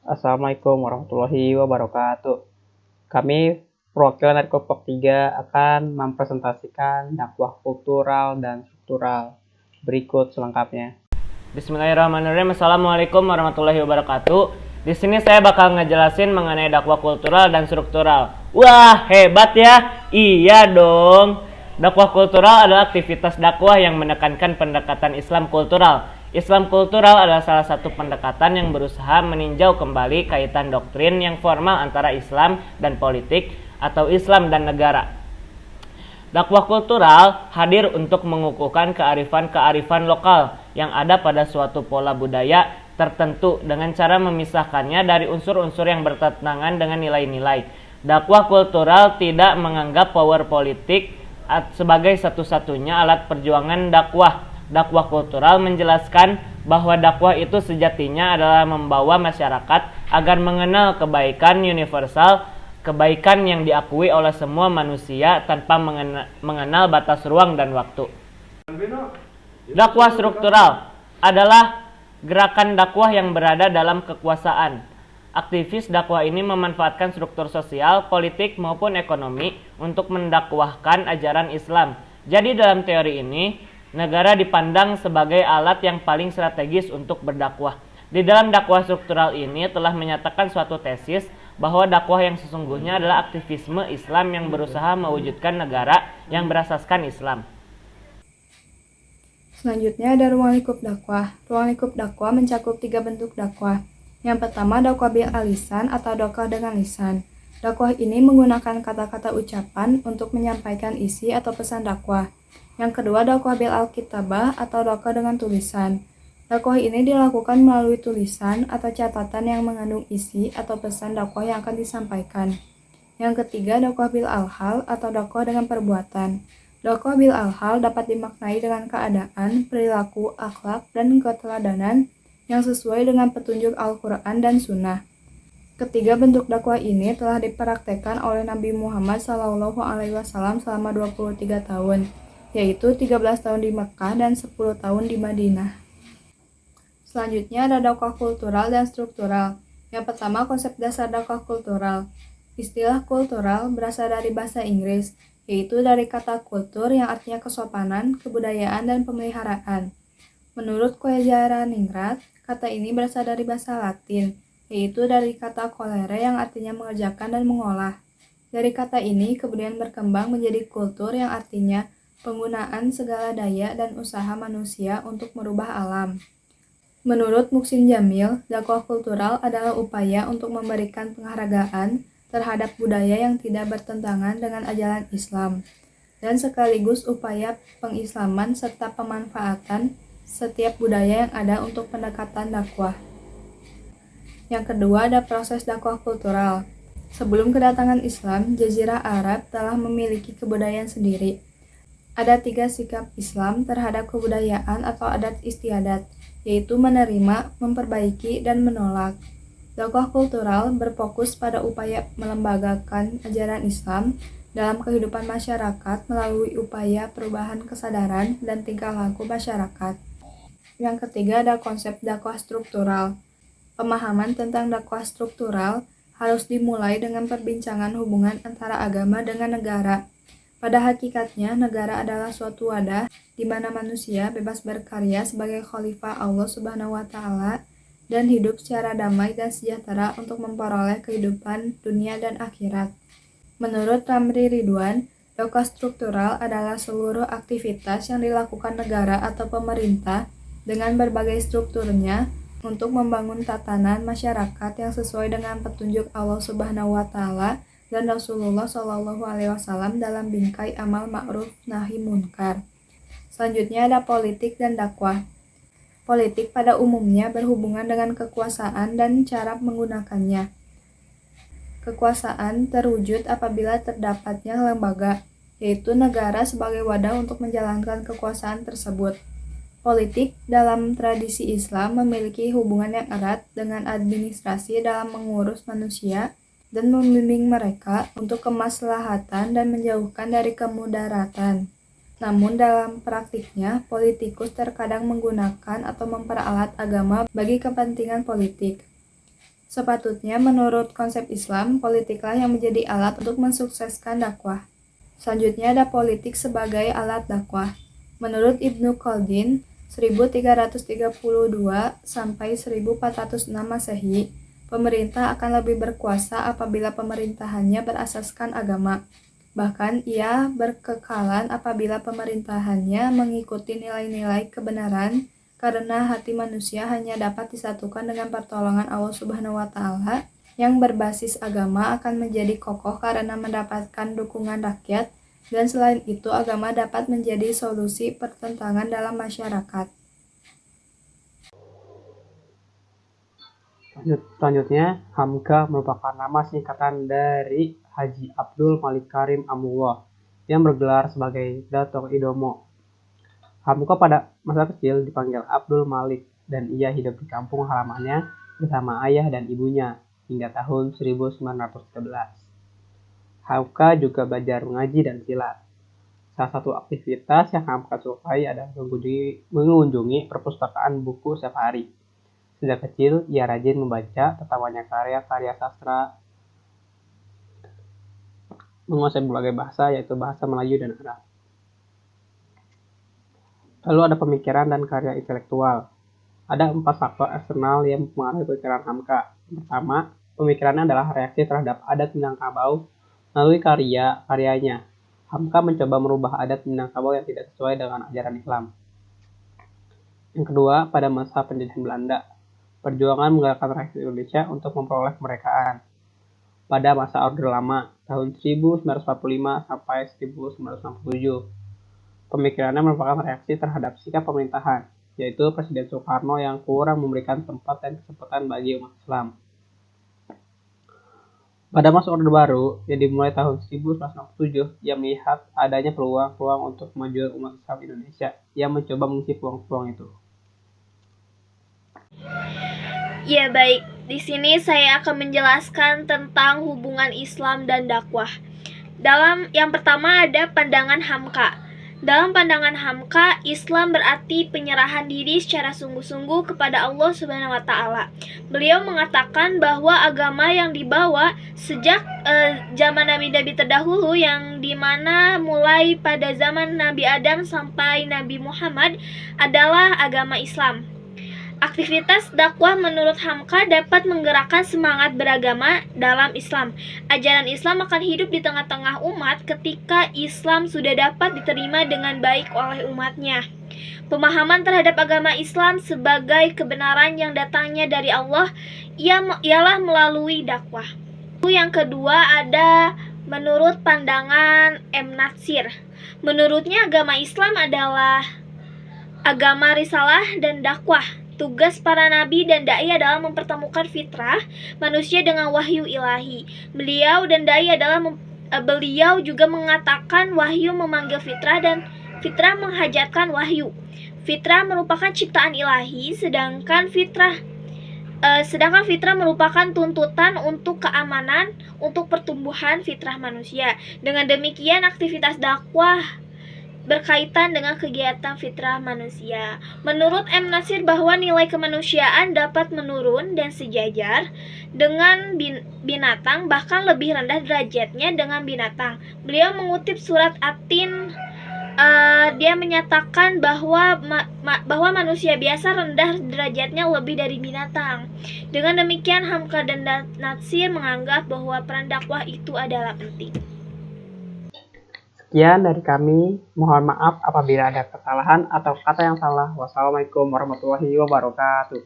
Assalamualaikum warahmatullahi wabarakatuh. Kami perwakilan dari kelompok 3 akan mempresentasikan dakwah kultural dan struktural. Berikut selengkapnya. Bismillahirrahmanirrahim. Assalamualaikum warahmatullahi wabarakatuh. Di sini saya bakal ngejelasin mengenai dakwah kultural dan struktural. Wah, hebat ya? Iya dong. Dakwah kultural adalah aktivitas dakwah yang menekankan pendekatan Islam kultural. Islam kultural adalah salah satu pendekatan yang berusaha meninjau kembali kaitan doktrin yang formal antara Islam dan politik atau Islam dan negara. Dakwah kultural hadir untuk mengukuhkan kearifan-kearifan lokal yang ada pada suatu pola budaya tertentu dengan cara memisahkannya dari unsur-unsur yang bertentangan dengan nilai-nilai. Dakwah kultural tidak menganggap power politik sebagai satu-satunya alat perjuangan dakwah. Dakwah kultural menjelaskan bahwa dakwah itu sejatinya adalah membawa masyarakat agar mengenal kebaikan universal, kebaikan yang diakui oleh semua manusia tanpa mengenal batas ruang dan waktu. Dakwah struktural adalah gerakan dakwah yang berada dalam kekuasaan. Aktivis dakwah ini memanfaatkan struktur sosial, politik maupun ekonomi untuk mendakwahkan ajaran Islam. Jadi dalam teori ini, negara dipandang sebagai alat yang paling strategis untuk berdakwah. Di dalam dakwah struktural ini telah menyatakan suatu tesis bahwa dakwah yang sesungguhnya adalah aktivisme Islam yang berusaha mewujudkan negara yang berasaskan Islam. Selanjutnya ada ruang lingkup dakwah. Ruang lingkup dakwah mencakup 3 bentuk dakwah. Yang pertama, dakwah bil alisan atau dakwah dengan lisan. Dakwah ini menggunakan kata-kata ucapan untuk menyampaikan isi atau pesan dakwah. Yang kedua, dakwah bil alkitabah atau dakwah dengan tulisan. Dakwah ini dilakukan melalui tulisan atau catatan yang mengandung isi atau pesan dakwah yang akan disampaikan. Yang ketiga, dakwah bil alhal atau dakwah dengan perbuatan. Dakwah bil alhal dapat dimaknai dengan keadaan, perilaku, akhlak, dan keteladanan yang sesuai dengan petunjuk Al-Quran dan Sunnah. Ketiga bentuk dakwah ini telah dipraktekkan oleh Nabi Muhammad SAW selama 23 tahun, yaitu 13 tahun di Mekah dan 10 tahun di Madinah. Selanjutnya ada dakwah kultural dan struktural. Yang pertama, konsep dasar dakwah kultural. Istilah kultural berasal dari bahasa Inggris, yaitu dari kata kultur yang artinya kesopanan, kebudayaan, dan pemeliharaan. Menurut Koyajaraningrat, kata ini berasal dari bahasa Latin, yaitu dari kata kolere yang artinya mengerjakan dan mengolah. Dari kata ini kemudian berkembang menjadi kultur yang artinya penggunaan segala daya dan usaha manusia untuk merubah alam. Menurut Muksin Jamil, dakwah kultural adalah upaya untuk memberikan penghargaan terhadap budaya yang tidak bertentangan dengan ajaran Islam, dan sekaligus upaya pengislaman serta pemanfaatan setiap budaya yang ada untuk pendekatan dakwah. Yang kedua ada proses dakwah kultural. Sebelum kedatangan Islam, Jazirah Arab telah memiliki kebudayaan sendiri. Ada 3 sikap Islam terhadap kebudayaan atau adat istiadat, yaitu menerima, memperbaiki, dan menolak. Dakwah kultural berfokus pada upaya melembagakan ajaran Islam dalam kehidupan masyarakat melalui upaya perubahan kesadaran dan tingkah laku masyarakat. Yang ketiga ada konsep dakwah struktural. Pemahaman tentang dakwah struktural harus dimulai dengan perbincangan hubungan antara agama dengan negara. Pada hakikatnya, negara adalah suatu wadah di mana manusia bebas berkarya sebagai khalifah Allah Subhanahu wa Ta'ala dan hidup secara damai dan sejahtera untuk memperoleh kehidupan dunia dan akhirat. Menurut Ramli Ridwan, dakwah struktural adalah seluruh aktivitas yang dilakukan negara atau pemerintah dengan berbagai strukturnya untuk membangun tatanan masyarakat yang sesuai dengan petunjuk Allah Subhanahu wa Ta'ala dan Rasulullah SAW dalam bingkai amal ma'ruf nahi munkar. Selanjutnya ada politik dan dakwah. Politik pada umumnya berhubungan dengan kekuasaan dan cara menggunakannya. Kekuasaan terwujud apabila terdapatnya lembaga, yaitu negara sebagai wadah untuk menjalankan kekuasaan tersebut. Politik dalam tradisi Islam memiliki hubungan yang erat dengan administrasi dalam mengurus manusia dan membimbing mereka untuk kemaslahatan dan menjauhkan dari kemudaratan. Namun dalam praktiknya, politikus terkadang menggunakan atau memperalat agama bagi kepentingan politik. Sepatutnya menurut konsep Islam, politiklah yang menjadi alat untuk mensukseskan dakwah. Selanjutnya ada politik sebagai alat dakwah. Menurut Ibnu Khaldun, 1332 sampai 1406 Masehi, pemerintah akan lebih berkuasa apabila pemerintahannya berasaskan agama. Bahkan ia berkekalan apabila pemerintahannya mengikuti nilai-nilai kebenaran, karena hati manusia hanya dapat disatukan dengan pertolongan Allah Subhanahu wa Ta'ala yang berbasis agama akan menjadi kokoh karena mendapatkan dukungan rakyat, dan selain itu agama dapat menjadi solusi pertentangan dalam masyarakat. Selanjutnya, Hamka merupakan nama singkatan dari Haji Abdul Malik Karim Amullah yang bergelar sebagai Dato' Idomo. Hamka pada masa kecil dipanggil Abdul Malik dan ia hidup di kampung halamannya bersama ayah dan ibunya hingga tahun 1913. Hamka juga belajar mengaji dan silat. Salah satu aktivitas yang Hamka sukai adalah mengunjungi perpustakaan buku setiap hari. Sejak kecil, ia rajin membaca serta banyak karya-karya sastra menguasai berbagai bahasa, yaitu bahasa Melayu dan Arab. Lalu ada pemikiran dan karya intelektual. Ada 4 faktor eksternal yang mempengaruhi pemikiran Hamka. Pertama, pemikirannya adalah reaksi terhadap adat Minangkabau melalui karya-karyanya. Hamka mencoba merubah adat Minangkabau yang tidak sesuai dengan ajaran Islam. Yang kedua, pada masa penjajahan Belanda, perjuangan menggerakkan rakyat Indonesia untuk memperoleh kemerdekaan. Pada masa Orde Lama, tahun 1945 sampai 1967, pemikirannya merupakan reaksi terhadap sikap pemerintahan, yaitu Presiden Soekarno yang kurang memberikan tempat dan kesempatan bagi umat Islam. Pada masa Orde Baru, yang dimulai tahun 1967, ia melihat adanya peluang-peluang untuk kemajuan umat Islam Indonesia. Ia mencoba mengisi peluang-peluang itu. Ya baik, di sini saya akan menjelaskan tentang hubungan Islam dan dakwah. Yang pertama ada pandangan Hamka. Dalam pandangan Hamka, Islam berarti penyerahan diri secara sungguh-sungguh kepada Allah Subhanahu wa Ta'ala. Beliau mengatakan bahwa agama yang dibawa sejak zaman nabi-nabi terdahulu, yang dimana mulai pada zaman Nabi Adam sampai Nabi Muhammad, adalah agama Islam. Aktivitas dakwah menurut Hamka dapat menggerakkan semangat beragama dalam Islam. Ajaran Islam akan hidup di tengah-tengah umat ketika Islam sudah dapat diterima dengan baik oleh umatnya. Pemahaman terhadap agama Islam sebagai kebenaran yang datangnya dari Allah ialah melalui dakwah. Yang kedua ada menurut pandangan M. Natsir. Menurutnya agama Islam adalah agama risalah dan dakwah. Tugas para nabi dan dai adalah mempertemukan fitrah manusia dengan wahyu ilahi. Beliau juga mengatakan wahyu memanggil fitrah dan fitrah menghajatkan wahyu. Fitrah merupakan ciptaan ilahi, sedangkan fitrah merupakan tuntutan untuk keamanan, untuk pertumbuhan fitrah manusia. Dengan demikian, aktivitas dakwah berkaitan dengan kegiatan fitrah manusia. Menurut M. Natsir bahwa nilai kemanusiaan dapat menurun dan sejajar dengan binatang, bahkan lebih rendah derajatnya dengan binatang. Beliau mengutip surat At-Tin. Dia menyatakan bahwa manusia biasa rendah derajatnya lebih dari binatang. Dengan demikian, Hamka dan Natsir menganggap bahwa peran dakwah itu adalah penting. Sekian dari kami, mohon maaf apabila ada kesalahan atau kata yang salah. Wassalamualaikum warahmatullahi wabarakatuh.